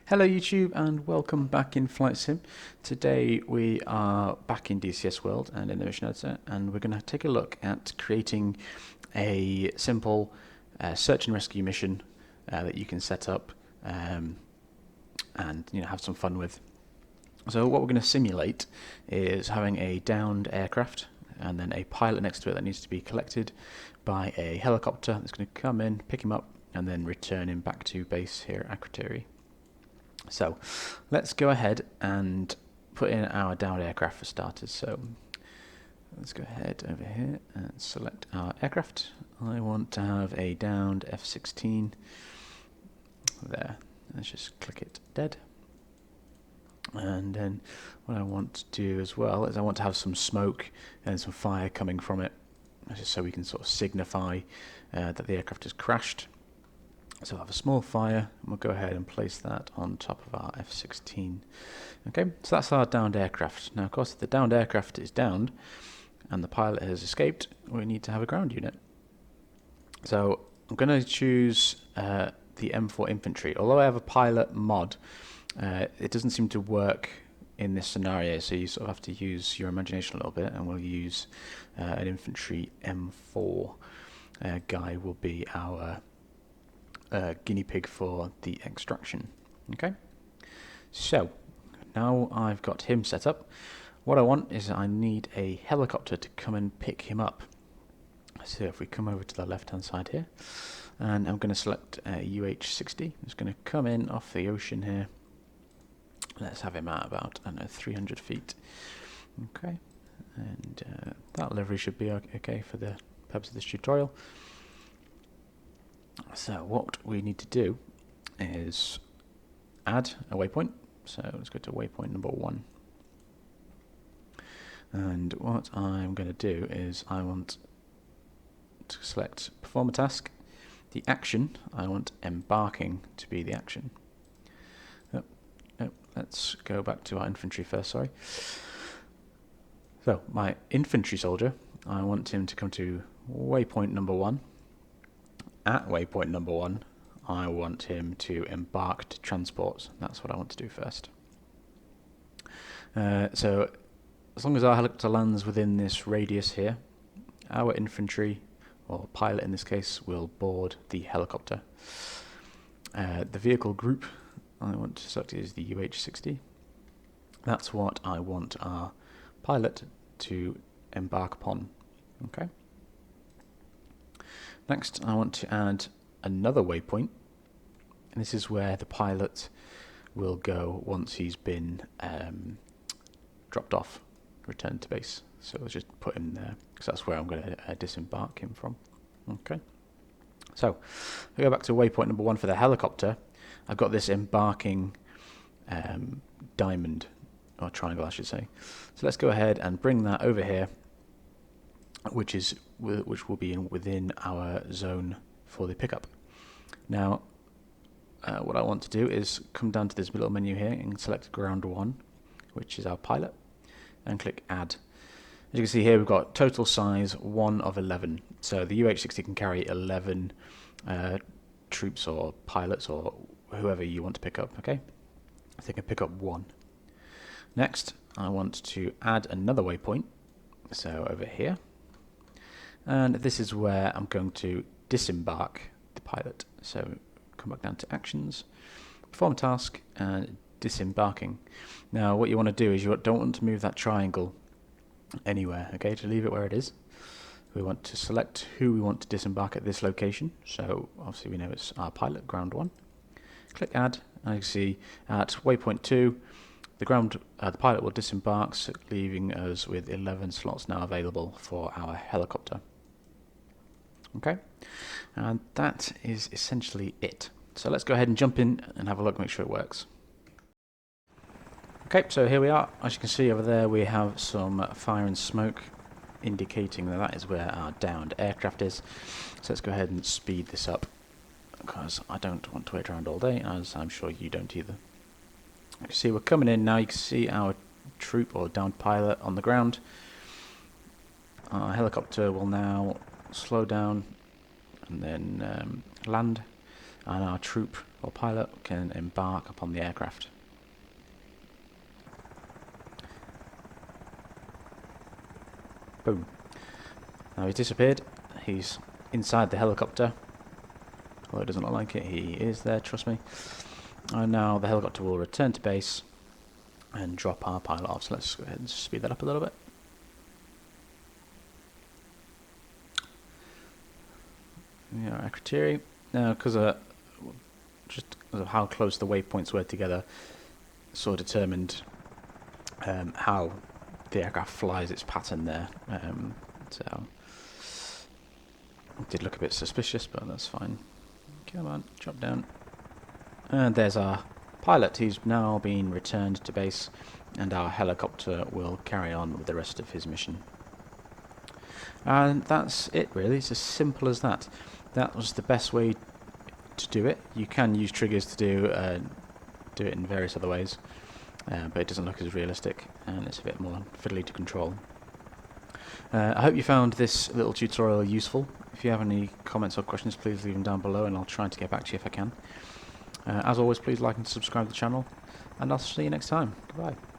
Hello YouTube and welcome back in Flightsim. Today we are back in DCS world and in the mission editor, and we're going to take a look at creating a simple search and rescue mission that you can set up and have some fun with. So what we're going to simulate is having a downed aircraft and then a pilot next to it that needs to be collected by a helicopter that's going to come in, pick him up, and then return him back to base here at Akrotiri. So let's go ahead and put in our downed aircraft for starters. So let's go ahead over here and select our aircraft. I want to have a downed F-16 there. Let's just click it dead. And then what I want to do as well is I want to have some smoke and some fire coming from it, just so we can sort of signify that the aircraft has crashed. So I'll have a small fire, and we'll go ahead and place that on top of our F-16. Okay, so that's our downed aircraft. Now, of course, if the downed aircraft is downed and the pilot has escaped, we need to have a ground unit. So I'm going to choose the M4 infantry. Although I have a pilot mod, it doesn't seem to work in this scenario, so you sort of have to use your imagination a little bit, and we'll use an infantry M4 guy will be our guinea pig for the extraction. Okay, so now I've got him set up. What I want is I need a helicopter to come and pick him up. So if we come over to the left hand side here, and I'm going to select UH-60. It's going to come in off the ocean here. Let's have him at about, I don't know, 300 feet. Okay, and that livery should be okay for the purpose of this tutorial. So what we need to do is add a waypoint. So let's go to waypoint number 1. And what I'm going to do is I want to select perform a task. The action, I want embarking to be the action. Let's go back to our infantry first, sorry. So my infantry soldier, I want him to come to waypoint number 1. At waypoint number 1, I want him to embark to transport. That's what I want to do first. So as long as our helicopter lands within this radius here, our infantry, or pilot in this case, will board the helicopter. The vehicle group I want to select is the UH-60. That's what I want our pilot to embark upon. Okay. Next, I want to add another waypoint, and this is where the pilot will go once he's been dropped off, returned to base. So let's just put him there, because that's where I'm going to disembark him from. Okay. So, I go back to waypoint number 1 for the helicopter. I've got this embarking diamond, or triangle I should say. So let's go ahead and bring that over here, which will be within our zone for the pickup. Now, what I want to do is come down to this middle menu here and select ground 1, which is our pilot, and click add. As you can see here, we've got total size 1 of 11. So the UH-60 can carry 11 troops or pilots or whoever you want to pick up. Okay, I think I pick up 1. Next, I want to add another waypoint. So over here. And this is where I'm going to disembark the pilot. So come back down to actions, perform a task, and disembarking. Now what you want to do is you don't want to move that triangle anywhere, okay, to leave it where it is. We want to select who we want to disembark at this location. So obviously we know it's our pilot, ground 1. Click add, and you can see at waypoint 2, the pilot will disembark, so leaving us with 11 slots now available for our helicopter. Okay, and that is essentially it. So let's go ahead and jump in and have a look, make sure it works. Okay, so here we are. As you can see over there, we have some fire and smoke, indicating that that is where our downed aircraft is. So let's go ahead and speed this up, because I don't want to wait around all day, as I'm sure you don't either. You can see we're coming in now. You can see our troop or downed pilot on the ground. Our helicopter will now slow down and then land, and our troop or pilot can embark upon the aircraft. Boom. Now he's disappeared. He's inside the helicopter. Although it doesn't look like it, he is there, trust me. And now the helicopter will return to base and drop our pilot off. So let's go ahead and speed that up a little bit. Yeah, Akrotiri. Now, because just because of how close the waypoints were together, sort of determined how the aircraft flies its pattern there. So it did look a bit suspicious, but that's fine. Come on, drop down. And there's our pilot. He's now been returned to base, and our helicopter will carry on with the rest of his mission. And that's it, really. It's as simple as that. That was the best way to do it. You can use triggers to do it in various other ways, but it doesn't look as realistic, and it's a bit more fiddly to control. I hope you found this little tutorial useful. If you have any comments or questions, please leave them down below, and I'll try to get back to you if I can. As always, please like and subscribe to the channel, and I'll see you next time. Goodbye.